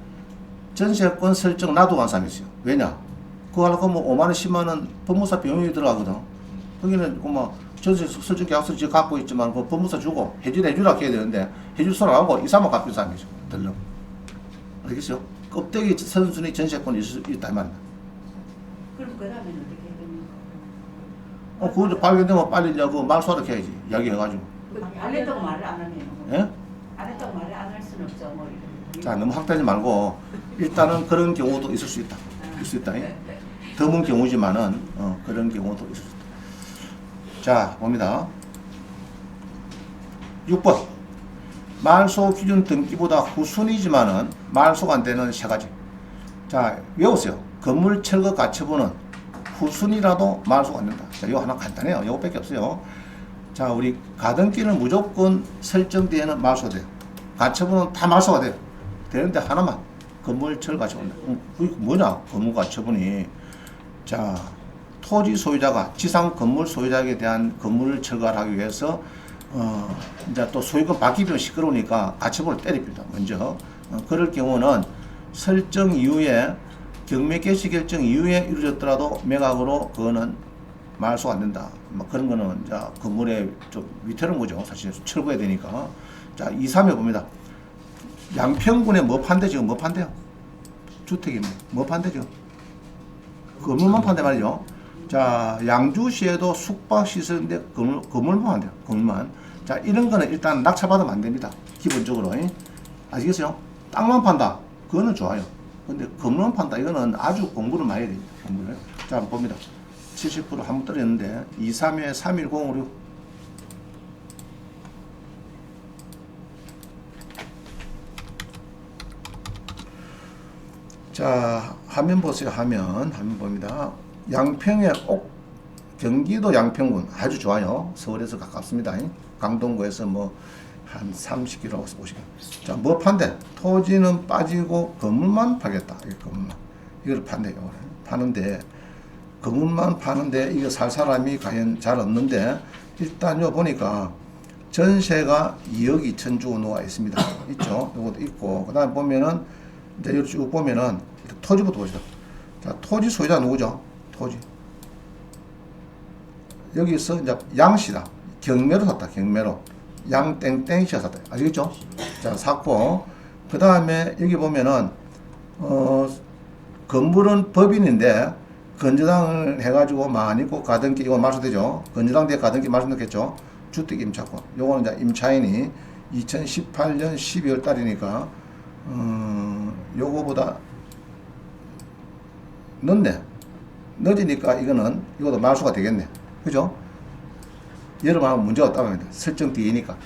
전세권 설정 놔두고 간 사람이 있어요. 왜냐? 그거 하려고 뭐 5만원 10만원 법무사 비용이 들어가거든. 거기는 뭐 전세 설정 계약서 지금 갖고 있지만 그 법무사 주고 해주라 해야 되는데 해줄 소리 안 하고 이 사람만 갚은 사람이죠. 들러. 알겠어요? 껍데기 선순위 전세권이 있다 이 말이야. 그럼 그 다음에는 어떻게 됩니까? 그거 발견되면 빨리 이제 그 말소하러 해야지. 이야기해가지고. 안 했다고 말을 안 하면. 예? 안 했다고 말을 안 할 수는 없죠. 뭐. 자, 너무 확대하지 말고 일단은 그런 경우도 있을 수 있다. 있을 수 있다. 드문 경우지만은 그런 경우도 있을 수 있다. 자, 봅니다. 6번. 말소 기준 등기보다 후순위지만은 말소가 안 되는 세 가지. 자, 외우세요. 건물 철거 가처분은 후순위라도 말소가 안 된다. 자, 이거 하나 간단해요. 이거밖에 없어요. 자, 우리 가등기는 무조건 설정되는 말소가 돼요. 가처분은 다 말소가 돼요. 되는데 하나만 건물 철거 가처분. 그게 뭐냐? 건물 가처분이, 자, 토지 소유자가 지상 건물 소유자에게 대한 건물을 철거를 하기 위해서 이제 또 소유권 바뀌면 시끄러우니까 가처분을 때립니다. 먼저 그럴 경우는 설정 이후에 경매 개시 결정 이후에 이루어졌더라도 매각으로 그거는 말소가 안 된다. 뭐 그런 거는 이제 건물에 좀 위태로운 거죠. 사실 철거해야 되니까. 자, 2, 3에 봅니다. 양평군에 뭐 판대 지금 뭐 판대요? 주택이 뭐 판대죠? 건물만 판대 말이죠. 자, 양주시에도 숙박시설인데 건물만 판대요. 건물만. 자, 이런 거는 일단 낙찰받으면 안 됩니다. 기본적으로. 아시겠어요? 땅만 판다. 그거는 좋아요. 근데 건물만 판다. 이거는 아주 공부를 많이 해야 됩니다. 공부를. 자, 한번 봅니다. 70% 한번 떨어졌는데 2, 3에 31056. 자, 화면 보세요. 화면 봅니다. 양평의 경기도 양평군 아주 좋아요. 서울에서 가깝습니다. 강동구에서 뭐 한 30km, 50km. 자, 뭐 판대? 토지는 빠지고 건물만 파겠다. 이거 건물만. 이걸 판대요. 파는데 건물만 파는데 이거 살 사람이 과연 잘 없는데, 일단 요 보니까 전세가 2억 2천 주고 놓아 있습니다. 있죠? 요것도 있고, 그 다음에 보면은 이제 여기 쭉 보면은 토지부터 보시죠. 자, 토지 소유자 누구죠? 토지. 여기서 이제 양씨다. 경매로 샀다. 경매로. 양땡땡씨가 샀다. 아시겠죠? 자, 샀고, 그 다음에 여기 보면은 건물은 법인인데 건조당을 해가지고 많이 있고 가등기 이거 말소되죠. 건조당 뒤에 가등기 말소됐겠죠. 주택 임차권. 요거는 이제 임차인이 2018년 12월 달이니까 요거보다 늦네. 늦으니까 이것도 말소가 되겠네. 그죠? 여러분 문제가 없다고 합니다. 설정 뒤이니까.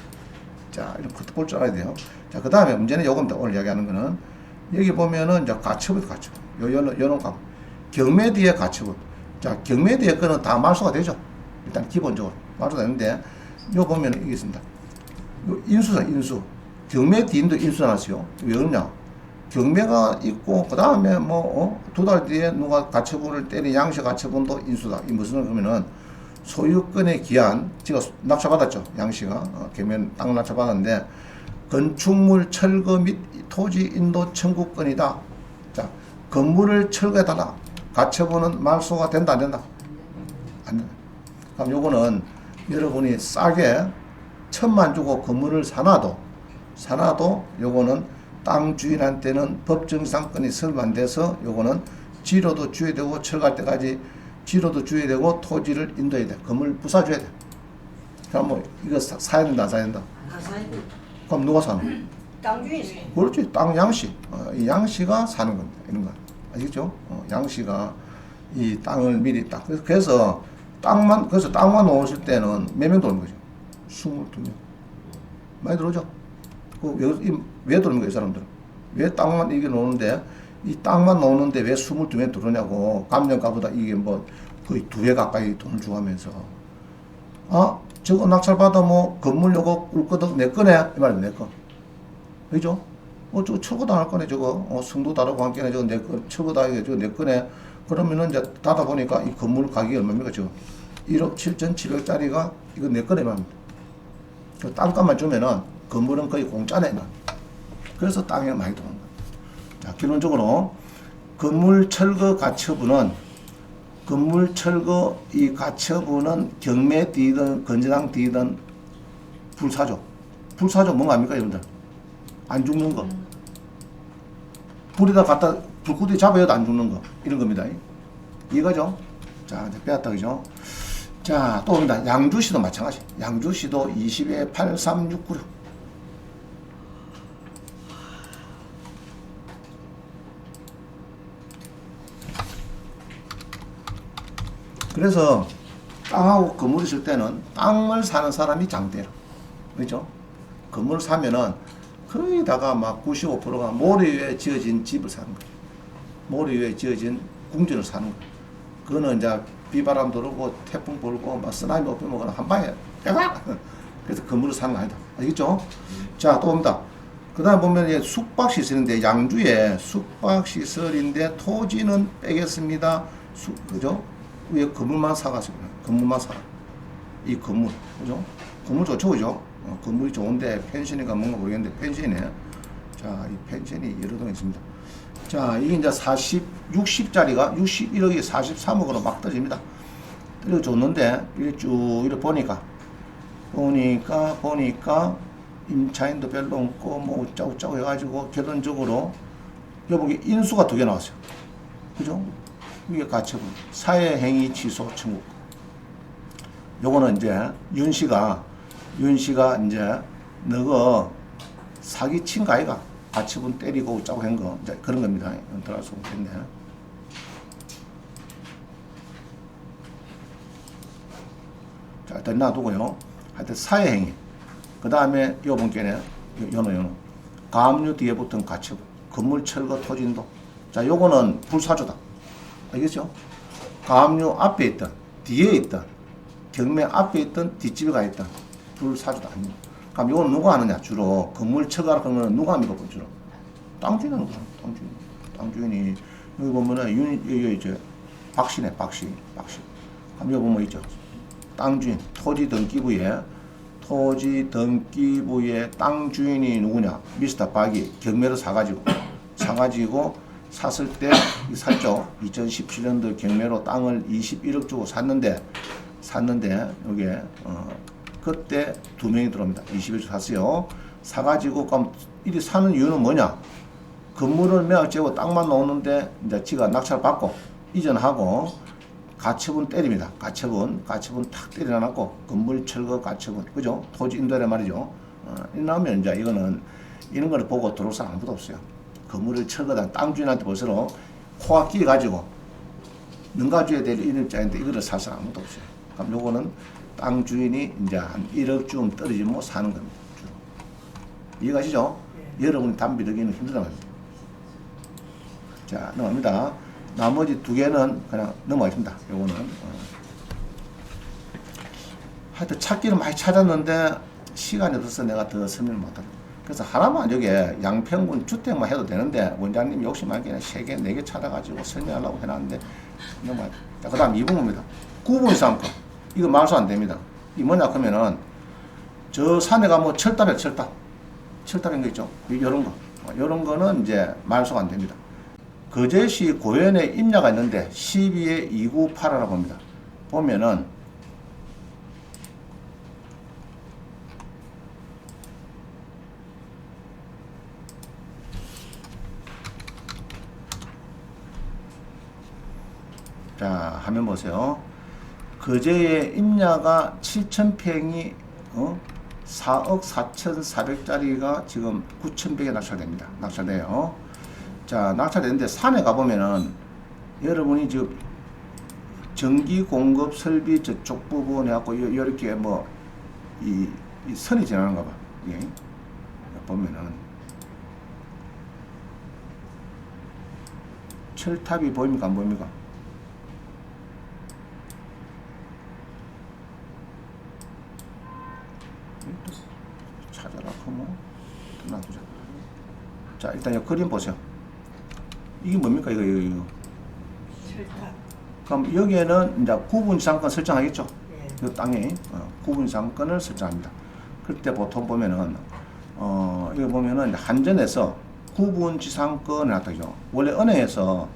자, 이렇게 볼 줄 알아야 돼요. 자, 그 다음에 문제는 요겁니다. 오늘 이야기하는 거는 여기 보면은 이제 가처분. 요런 값. 경매 뒤에 가처분. 자, 경매 뒤에 거는 다 말소가 되죠. 일단 기본적으로 말소가 되는데 요 보면 이게 있습니다. 요 인수사 인수. 경매 뒤인도 인수해놨어요. 왜 그러냐? 경매가 있고 그 다음에 뭐 2달 뒤에 누가 가처분을 때린 양식 가처분도 인수다. 이 무슨 그러면은 소유권의 기한, 제가 낙찰받았죠. 양식아 경매 땅 낙찰받았는데 건축물 철거 및 토지 인도 청구권이다. 자, 건물을 철거해달라. 가처분은 말소가 된다 안 된다? 안 된다. 그럼 요거는 여러분이 싸게 1,000만 주고 건물을 사놔도 요거는 땅 주인한테는 법정상권이 설립 안 돼서 요거는 지로도 줘야 되고 철거할 때까지 지로도 줘야 되고 토지를 인도해야 돼. 건물 부숴줘야 돼. 그럼 뭐 이거 사야 된다 안 사야 된다? 그럼 누가 사노? 땅 주인. 그렇지. 땅 양씨. 이 양씨가 사는 겁니다. 이런 거. 아시겠죠? 양씨가 이 땅을 미리 딱. 그래서 땅만 놓으실 때는 몇 명 도는 거죠? 22명. 많이 들어오죠? 왜 들어오는 거예요, 이 사람들은? 왜 땅만 이게 놓는데, 이 땅만 놓는데 왜 22명 들어오냐고. 감정가보다 이게 뭐 거의 2배 가까이 돈을 주고 하면서. 저거 낙찰받아 뭐 건물 요거 꿀거덕 내 거네? 이 말이야, 내 거. 그죠? 저거 철거당할 거네, 저거. 승도 다르고 함께네, 저거 내 거. 철거당하게 저거 내 거네. 그러면은 이제 닫아 보니까 이 건물 가격이 얼마입니까, 저거? 1억 7,700짜리가 이거 내 거네, 말입니다. 그 땅값만 주면은 건물은 거의 공짜네. 그래서 땅이 많이 들어오는 거예요. 자, 결론적으로 건물 철거 가처분은 경매 뒤든 건재당 뒤든 불사조. 불사조 뭔가 압니까, 여러분들? 안 죽는 거. 불에다 갖다 불구덩이 잡아야도 안 죽는 거. 이런 겁니다. 이거죠? 자, 이제 빼앗다, 그죠? 자, 또 옵니다. 양주시도 마찬가지. 양주시도 20에 8369. 그래서 땅하고 건물 있을 때는 땅을 사는 사람이 장대라. 그죠? 건물을 사면은 거의 다가 막 95%가 모래 위에 지어진 집을 사는 거예요. 모래 위에 지어진 궁전을 사는 거예요. 그거는 이제 비바람 들어오고 태풍 불고 막 쓰나미 오고 먹으면 한 방에 빼가. 그래서 건물을 사는 거 아니다. 알겠죠? 자, 또 옵니다. 그 다음에 보면 이제 숙박시설인데 양주에 숙박시설인데 토지는 빼겠습니다. 그죠? 왜 건물만 사가지고 건물만 사. 이 건물, 그죠? 건물 좋죠, 그죠? 건물이 좋은데 펜션이가 뭔가 모르겠는데 펜션이네. 자, 이 펜션이 여러 동 있습니다. 자, 이게 이제 60짜리가 61억이 43억으로 막 떨어집니다. 떨어졌는데 이렇게 쭉 이렇게 보니까 임차인도 별로 없고 뭐 짜고짜고 해가지고 결론적으로 여기 인수가 2개 나왔어요. 그죠? 이게 가처분, 사회행위 취소 청구. 요거는 이제 윤 씨가 이제 너가 사기친 거 아이가? 가처분 때리고 짜고 한 거, 이제 그런 겁니다. 들어갈 수 없겠네. 자, 일단 놔두고요. 하여튼 사회행위. 그 다음에 요번께는 연호. 가압류 뒤에 붙은 가처분. 건물 철거 토진도. 자, 요거는 불사조다. 알겠죠? 가압류 앞에 있던, 뒤에 있던, 경매 앞에 있던, 뒷집에 가 있던 불사조다. 그럼 이거는 누가 하느냐? 주로 건물 철거하는 거는 누가 합니까? 주로 땅주인 하는 거죠. 땅주인이 여기 보면은 여기 이제 박씨네, 박씨. 그럼 여기 보면 있죠. 땅주인, 토지 등기부에 땅 주인이 누구냐? 미스터 박이 경매로 사가지고 샀을 때 샀죠. 2017년도 경매로 땅을 21억 주고 샀는데 여기에 그때 2명이 들어옵니다. 21억 샀어요. 사가지고 그럼 이리 사는 이유는 뭐냐? 건물을 매각지고 땅만 놓는데 이제 지가 낙찰 받고 이전하고 가처분 때립니다. 가처분 탁 때려놨고 건물 철거 가처분, 그죠? 토지 인도란 말이죠. 이러면 이제 이런 거를 보고 들어올 사람 아무도 없어요. 건물을 철거한 땅 주인한테 벌써 코가 끼어가지고 능가줘야 될 입장인데 이거를 살 사람 아무도 없어요. 그럼 요거는 땅 주인이 이제 한 1억쯤 떨어지면 사는 겁니다. 주로. 이해가시죠? 여러분이 담비 들기는 힘들단 말입니다. 자, 넘어갑니다. 나머지 2개는 그냥 넘어가겠습니다. 요거는. 하여튼 찾기는 많이 찾았는데 시간이 없어서 내가 더 설명을 못합니다. 그래서 하나만 여기에 양평군 주택만 해도 되는데 원장님 욕심하게 3개, 4개 찾아가지고 설명하려고 해놨는데 너무 자, 그 다음 2번입니다. 구분 상권. 이거 말소 안 됩니다. 이 뭐냐 하면은 저 산에 가면 철탑이야, 철탑. 철탑인 거 있죠? 요런 거. 요런 거는 이제 말소가 안 됩니다. 거제시 고현에 임야가 있는데 12에 298이라고 봅니다. 보면은 자, 화면 보세요. 거제의 임야가 7,000평이 4억 4,400짜리가 지금 9,100에 낙찰됩니다. 낙찰돼요. 자, 낙찰되는데 산에 가보면은 여러분이 지금 전기 공급 설비 저쪽 부분에 갖고 이렇게 뭐 이 선이 지나는가 봐. 예. 보면은 철탑이 보입니까? 안 보입니까? 찾아라 그러면 놔두자. 자, 일단 이 그림 보세요. 이게 뭡니까? 이거. 철탑. 그럼 여기에는 이제 구분상권 설정하겠죠? 예. 이 땅에 구분상권을 설정합니다. 그때 보통 보면은 이거 보면은 한전에서 구분지상권을 놔두죠. 원래 은행에서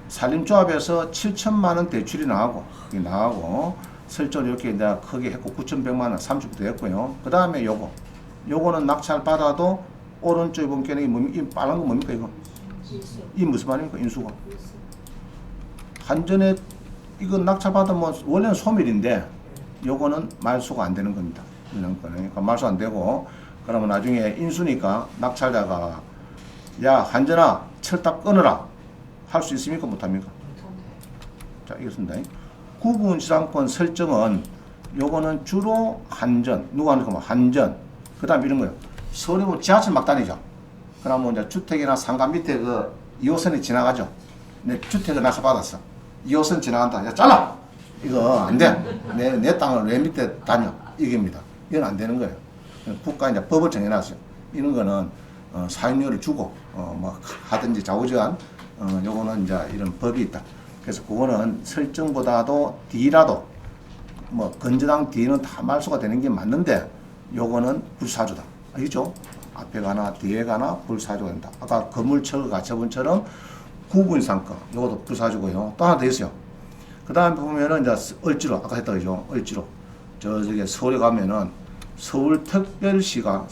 산림조합에서 7천만 원 대출이 나가고 설정 이렇게 이제 크게 했고 9,100만 원 30도 했고요. 그 다음에 요거는 낙찰 받아도 오른쪽에 보면 이 빨간 거 뭡니까 이거? 이 무슨 말입니까? 인수가. 한전에 이거 낙찰 받으면 원래는 소멸인데 요거는 말소가 안 되는 겁니다. 그러니까 말소 안 되고 그러면 나중에 인수니까 낙찰자가 야 한전아 철탑 끊어라 할 수 있습니까? 못합니까? 자, 이렇습니다. 구분지상권 설정은 요거는 주로 한전, 누가 하는 거 한전, 그 다음 이런 거요. 서울에 보면 지하철 막 다니죠. 그러면 이제 주택이나 상가 밑에 그 2호선이 지나가죠. 내 주택을 낙찰받았어. 2호선 지나간다. 야, 잘라! 이거 안 돼. 내 땅을 왜 밑에 다녀? 이겁니다. 이건 안 되는 거예요. 국가 이제 법을 정해놨어요. 이런 거는 사용료를 주고 뭐 하든지 좌우지간 요거는 이제 이런 법이 있다. 그래서 그거는 설정보다도 D라도 뭐 건전한 D는 다 말소가 되는 게 맞는데 요거는 불사조다. 알겠죠? 앞에 가나 뒤에 가나 불사조가 된다. 아까 건물철 가처분처럼 구분상권 요것도 불사조고요. 또 하나 더 있어요. 그 다음에 보면은 이제 을지로 아까 했다 그죠? 을지로 저기 서울에 가면은 서울특별시가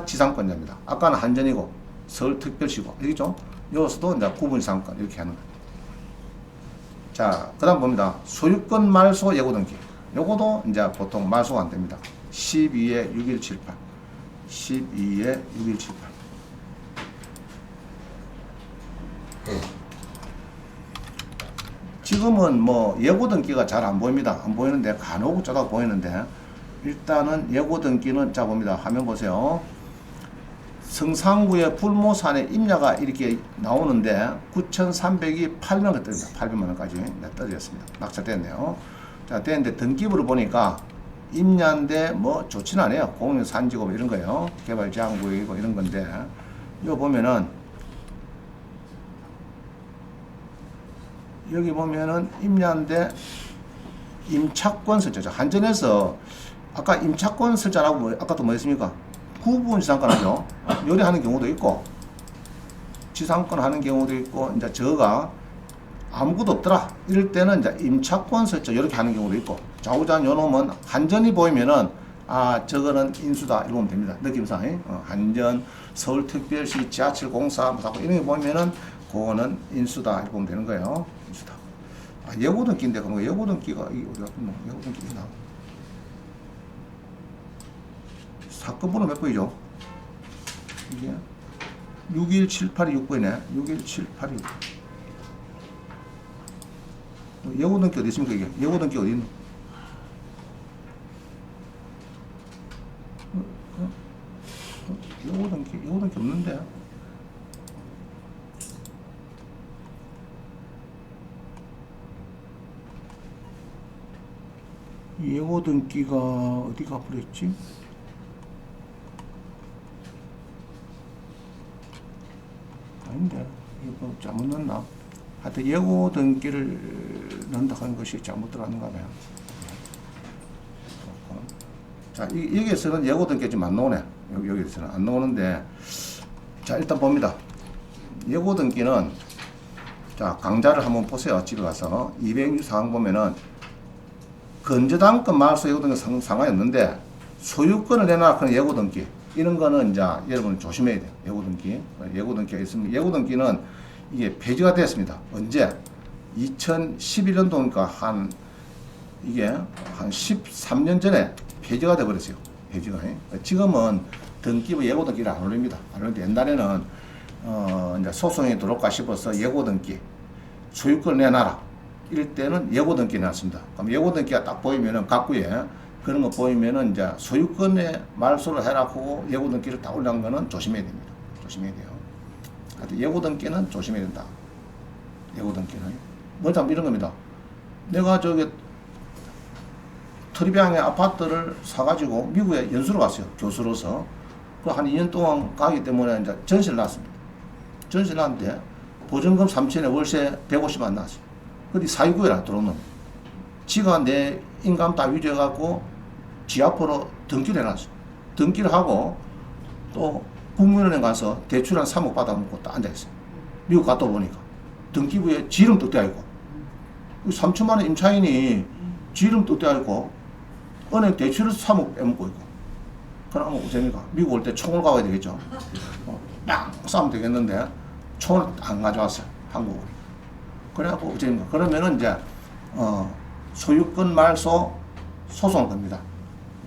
지상권자입니다. 아까는 한전이고 서울특별시고 알겠죠? 여기서도 이제 구분상권 이렇게 하는 거예요. 자, 그 다음 봅니다. 소유권 말소 예고등기. 요거도 이제 보통 말소가 안 됩니다. 12에 6178. 12에 6178. 지금은 뭐 예고등기가 잘 안 보입니다. 안 보이는데 간혹 짜다 보이는데 일단은 예고등기는 자 봅니다. 화면 보세요. 성상구의 불모산에 임야가 이렇게 나오는데 9,300이 800만 원 떨어집니다. 800만 원까지 떨어졌습니다. 낙찰됐네요. 자, 됐는데 등기부를 보니까 임야인데 뭐 좋지는 않아요. 공유 산지고 뭐 이런 거예요. 개발 제한구역이고 이런 건데 이거 보면은 여기 보면은 임야인데 임차권 설정. 한전에서 아까 임차권 설정하고 뭐 아까도 뭐 했습니까? 구분 지상권 하죠. 요리하는 경우도 있고 지상권 하는 경우도 있고 이제 저가 아무것도 없더라 이럴 때는 이제 임차권 설정 이렇게 하는 경우도 있고 좌우자는 요놈은 한전이 보이면은 아 저거는 인수다 이러면 고 됩니다. 느낌상 한전 서울특별시 지하철 공사 뭐 이런 거 보면은 그거는 인수다 이렇게 보면 되는 거예요. 인수다. 아, 예고등기인데 그럼 예고등기가 이게 어디 갔나? 예고등기 있나? 사건 번호 몇 번이죠? 이게 61782 6번이네. 61782. 예고등기 어디 있습니까 이게? 예고등기 어디 있노? 예고등기 없는데. 예고등기가 어디가 버렸지? 아닌데 이거 잘못 넣었나? 하여튼 예고 등기를 넣는다 하는 것이 잘못 들어갔는가 봐요. 자, 여기에서는 예고 등기가 지금 안 나오네. 여기에서는 안 나오는데, 자, 일단 봅니다. 예고 등기는, 자, 강좌를 한번 보세요. 집에 가서. 264강 보면은, 건저당권 말소 예고 등기 상관이 없는데, 소유권을 내놔 그런 예고 등기. 이런 거는 이제 여러분 조심해야 돼요. 예고 등기. 예고 등기가 있습니다. 예고 등기는 이게 폐지가 됐습니다. 언제? 2011년도니까 이게 한 13년 전에 폐지가 돼버렸어요. 폐지가. 지금은 등기부 예고 등기를 안 올립니다. 안 올리는데 옛날에는 이제 소송이 들어올까 싶어서 예고 등기, 소유권 내놔라. 이럴 때는 예고 등기 내놨습니다. 그럼 예고 등기가 딱 보이면은 각구에 그런 거 보이면은 이제 소유권에 말소를 해라고 예고 등기를 딱 올린 거는 조심해야 됩니다. 조심해야 돼요. 하여튼 예고 등기는 조심해야 된다. 예고 등기는. 뭐냐면 이런 겁니다. 내가 저기 트리비앙의 아파트를 사가지고 미국에 연수를 갔어요. 교수로서. 그 한 2년 동안 가기 때문에 이제 전세를 놨습니다. 전세를 놨는데 보증금 3천에 월세 150만 나왔어요. 근데 사유구에라 들어오는. 지가 내 인감 다 위조해갖고 지 앞으로 등기를 해놨어요. 등기를 하고 또 국민은행 가서 대출 한 3억 받아먹고 딱 앉아있어요. 미국 갔다 보니까 등기부에 지 이름 뜯겨 있고 3천만 원 임차인이 지 이름 뜯겨 있고 은행 대출을 3억 빼먹고 있고 그러면 어쩌니까 미국 올 때 총을 가야 되겠죠. 막 싸우면 되겠는데 총을 안 가져왔어요. 한국으로. 그래갖고 어쩌니까 그러면은 이제 소유권 말소 소송을 겁니다.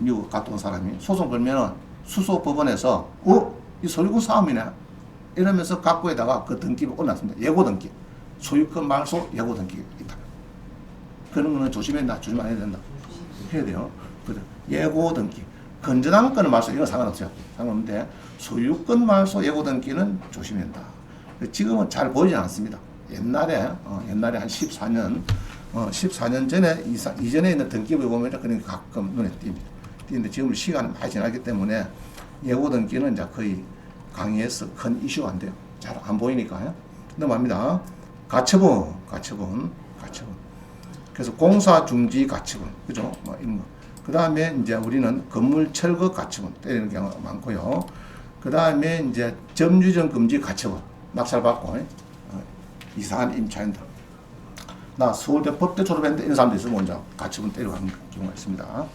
미국 갔다 온 사람이 소송 걸면은 수소법원에서 이 소유권 싸움이네 이러면서 각부에다가 그 등기를 올렸습니다. 예고 등기 소유권 말소 예고 등기 있다. 그런 거는 조심해야 된다. 조심 안 해야 된다. 해야 돼요. 그래. 예고 등기 건전한권 말소 이건 상관없어요. 상관없는데 소유권 말소 예고 등기는 조심해야 된다. 지금은 잘 보이지 않습니다. 옛날에 한 14년 전에 이전에 있는 등기부에 보면 그런 가끔 눈에 띕니다. 띄는데 지금 시간이 많이 지났기 때문에 예고 등기는 이제 거의 강의에서 큰 이슈가 안 돼요. 잘 안 보이니까요. 넘어갑니다. 가처분. 그래서 공사 중지 가처분, 그죠? 뭐 이런 거. 그 다음에 이제 우리는 건물 철거 가처분 때리는 경우가 많고요. 그 다음에 이제 점유정 금지 가처분, 낙찰 받고 이상한 임차인들. 나 서울대 법대 졸업했는데 이런 사람도 있으면 먼저 가처분 때려가는 경우가 있습니다.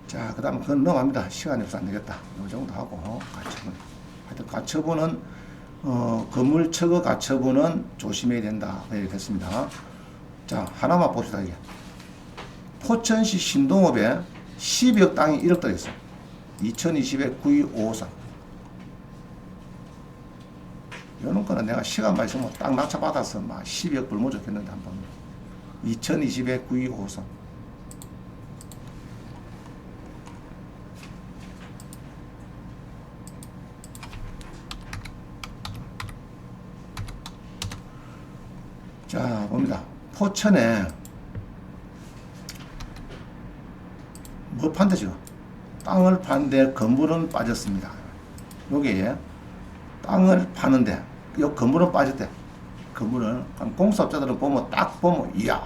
자, 그 다음 그건 넘어갑니다. 시간이 없어 안 되겠다. 이 정도 하고 가처분. 하여튼 가처분은 건물 철거 가처분은 조심해야 된다. 이렇게 됐습니다. 자, 하나만 봅시다. 이게 포천시 신동읍에 12억 땅이 1억 들어있어요. 2020에 9253. 이런 거는 내가 시간만 있으면 딱 낙찰 받아서 막 12억 불모 좋겠는데 한번. 2020에 9253. 자, 봅니다. 포천에 뭐 판대 지금? 땅을 파는데 건물은 빠졌습니다. 여기에 땅을 파는데 이 건물은 빠졌대. 건물은 공사업자들은 보면 딱 보면 이야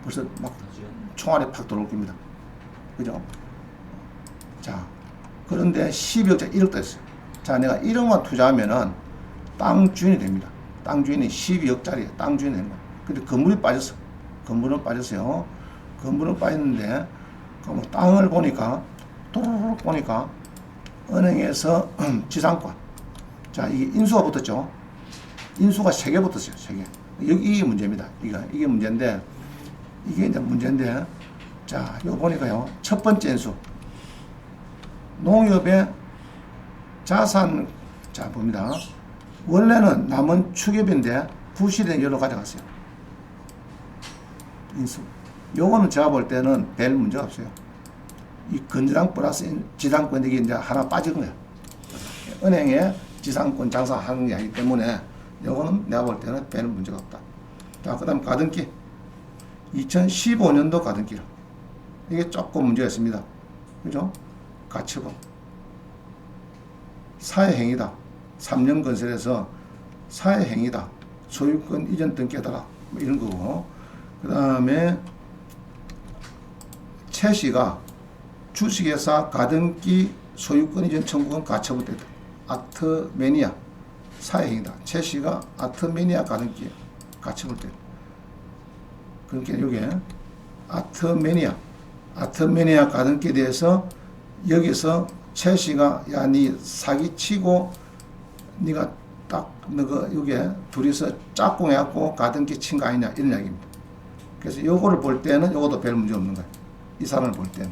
벌써 막 총알이 팍 들어올 겁니다. 그죠? 자, 그런데 12억짜리 1억 됐어요. 자, 내가 1억만 투자하면은 땅 주인이 됩니다. 땅 주인이 12억짜리 땅 주인이 되는 거야. 근데 건물이 빠졌어. 건물은 빠졌어요. 건물은 빠졌는데 뭐 땅을 보니까 또르륵 보니까 은행에서 지상권. 자, 이게 인수가 붙었죠. 인수가 3개 붙었어요. 3개. 이게 문제입니다. 이게 문제인데 이게 이제 문제인데 자, 이거 보니까요. 첫 번째 인수. 농협의 자산 자 봅니다. 원래는 남은 축협인데 부실은 여기로 가져갔어요. 인수. 요거는 제가 볼 때는 별 문제가 없어요. 이 건전한 플러스 지상권 이게 이제 하나 빠진 거예요. 은행에 지상권 장사하는 게 아니기 때문에 요거는 내가 볼 때는 별 문제가 없다. 자, 그 다음 가등기. 2015년도 가등기로. 이게 조금 문제가 있습니다. 그죠? 가처분. 사회행위다. 3년 건설에서 사회행위다. 소유권 이전 등기하다라. 뭐 이런 거고. 그 다음에 최 씨가 주식회사 가등기 소유권 이전 청구권 가처분됐다. 아트매니아 사회행위다. 최 씨가 아트매니아 가등기 가처분됐다. 그러니까 이게 아트매니아 가등기에 대해서 여기서 최 씨가 야 니 사기치고 니가 딱 너가 여기에 둘이서 짝꿍해갖고 가등기 친 거 아니냐 이런 이야기입니다. 그래서 요거를 볼 때는 요것도 별 문제 없는 거예요. 이 사람을 볼 때는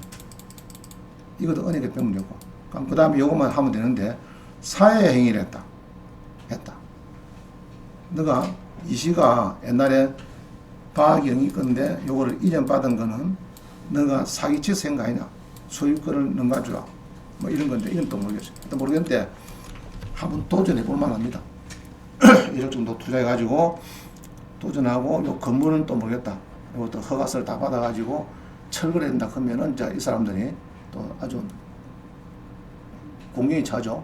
이것도 은행에 별 문제 없고. 그럼 그 다음에 요것만 하면 되는데 사회행위를 했다. 너가 이 시가 옛날에 박영이 건데 요거를 이전받은 거는 너가 사기치서 한 거 아니냐. 소유권을 너가 주라. 뭐 이런 건데 이건 또 모르겠어요. 또 모르겠는데 한번 도전해 볼 만합니다. 1억 정도 투자해 가지고 도전하고 요 건물은 또 모르겠다. 요것도 허가서를 다 받아 가지고 철거를 해야 된다 그러면은 이제 이 사람들이 또 아주 공경이 차죠.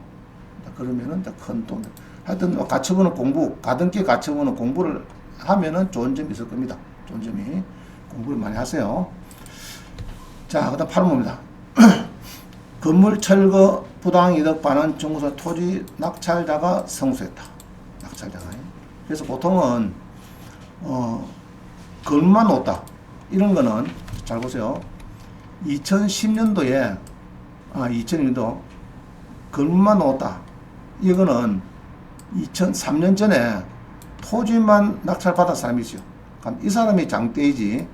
그러면은 이제 큰 돈. 하여튼 뭐 가처분은 공부, 가등기 가처분은 공부를 하면은 좋은 점이 있을 겁니다. 좋은 점이 공부를 많이 하세요. 자, 그다음 8번입니다. 건물 철거 부당이득 반환 청구서 토지 낙찰자가 성수했다. 낙찰자가. 그래서 보통은 건물만 놓았다. 이런 거는 잘 보세요. 2010년도에 2000년도 건물만 놓았다. 이거는 2003년 전에 토지만 낙찰받은 사람이 있어요. 그럼 이 사람이 장대이지.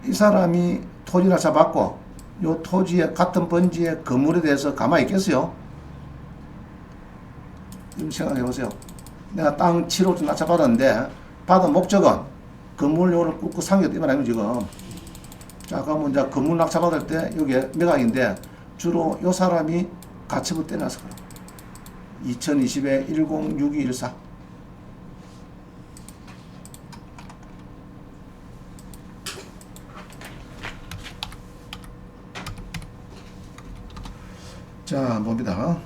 이 사람이 토지 낙찰받고 요 토지에 같은 번지의 건물에 대해서 가만히 있겠어요? 좀 생각해 보세요. 내가 땅 7억 낙찰받았는데 받은 목적은 건물 요를 꾹꾹 상겼다 이 말이에요 지금. 자, 그러면 이제 건물 낙찰받을 때 여기에 매각인데 주로 요 사람이 가처분 떼놔서 그래. 2020에 106214. 자, 뭡니다.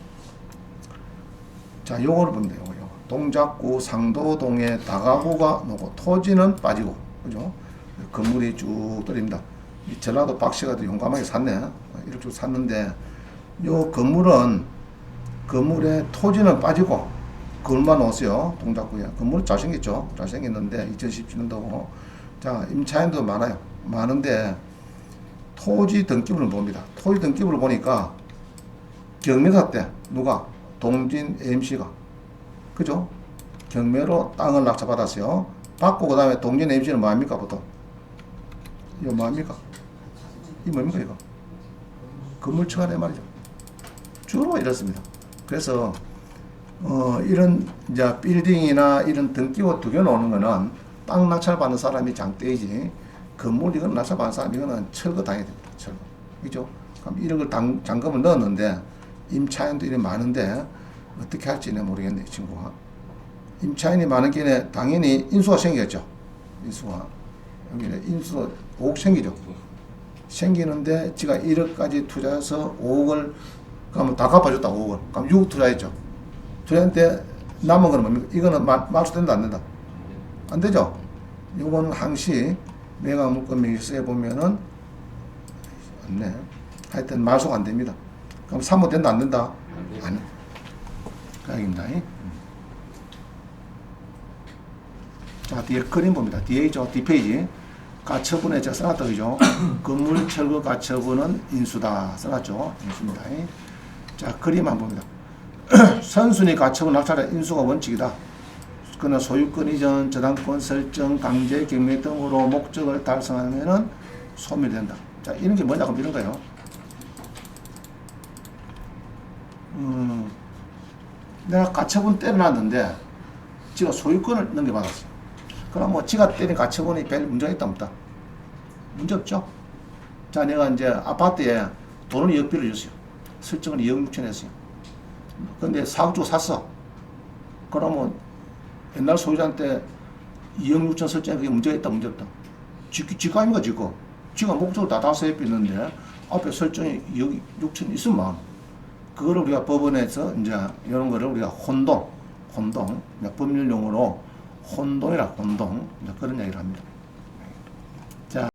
자, 요거를 보면 돼요. 요거. 동작구 상도동에 다가구가 놓고 토지는 빠지고, 그죠? 건물이 쭉 떨립니다. 이 전라도 박씨가 용감하게 샀네. 이렇게 쭉 샀는데, 요 건물은, 건물에 토지는 빠지고, 건물만 놓으세요. 동작구에. 건물은 잘생겼죠? 잘생겼는데, 2017년도고. 자, 임차인도 많아요. 많은데, 토지 등기부를 봅니다. 토지 등기부를 보니까, 경매사 때 누가 동진 AMC가 그죠? 경매로 땅을 낙찰받았어요. 받고 그 다음에 동진 AMC는 뭐합니까 보통? 이거 뭐합니까? 이 뭡니까 이거? 건물 청와대 말이죠. 주로 이렇습니다. 그래서 이런 이제 빌딩이나 이런 등기부 두 개 놓는 거는 땅 낙찰받는 사람이 장대이지 건물 이건 낙찰받는 사람 이거는 철거 당해야 됩니다. 철거. 그죠? 그럼 1억을 잔금을 넣었는데 임차인도 이렇게 많은데 어떻게 할지 는 모르겠네 이 친구가. 임차인이 많은 게 당연히 인수가 생겼죠. 인수가 여기는 인수 5억 생기죠. 생기는데 지가 1억까지 투자해서 5억을 그러면 다 갚아줬다 5억을. 그럼 6억 투자했죠. 투자했는데 남은 거는 뭡니까? 이거는 말소된다 안 된다? 안 되죠. 요거는 항시 매각 물건 명시서에 보면은 없네. 하여튼 말소가 안 됩니다. 그럼 사모 된다 안 된다? 아니. 그 얘기입니다. 자, 뒤에 그림 봅니다. 뒤에 있죠. 뒷페이지. 가처분에 제가 써놨다 그죠? 건물 철거 가처분은 인수다. 써놨죠. 인수입니다. 자, 그림만 봅니다. 선순위 가처분 낙찰자 인수가 원칙이다. 그러나 소유권 이전, 저당권 설정, 강제 경매 등으로 목적을 달성하면은 소멸된다. 자, 이런 게 뭐냐? 그럼 이런 거예요. 내가 가처분 때려놨는데 지가 소유권을 넘겨받았어. 그럼 뭐 지가 때린 가처분이 별 문제가 있다 없다? 문제 없죠. 자, 내가 이제 아파트에 돈을 2억 빌려줬어요. 설정을 2억 6천 했어요. 근데 4억 주고 샀어. 그러면 옛날 소유자한테 2억 6천 설정에 그게 문제가 있다 문제 없다? 지가 아닙니까 지가? 지가 목적을 다 달성해 있는데 앞에 설정이 2억 6천 있으면 그걸 우리가 법원에서 이제 이런 거를 우리가 혼동, 이제 법률용어로 혼동이라 혼동, 이제 그런 얘기를 합니다. 자.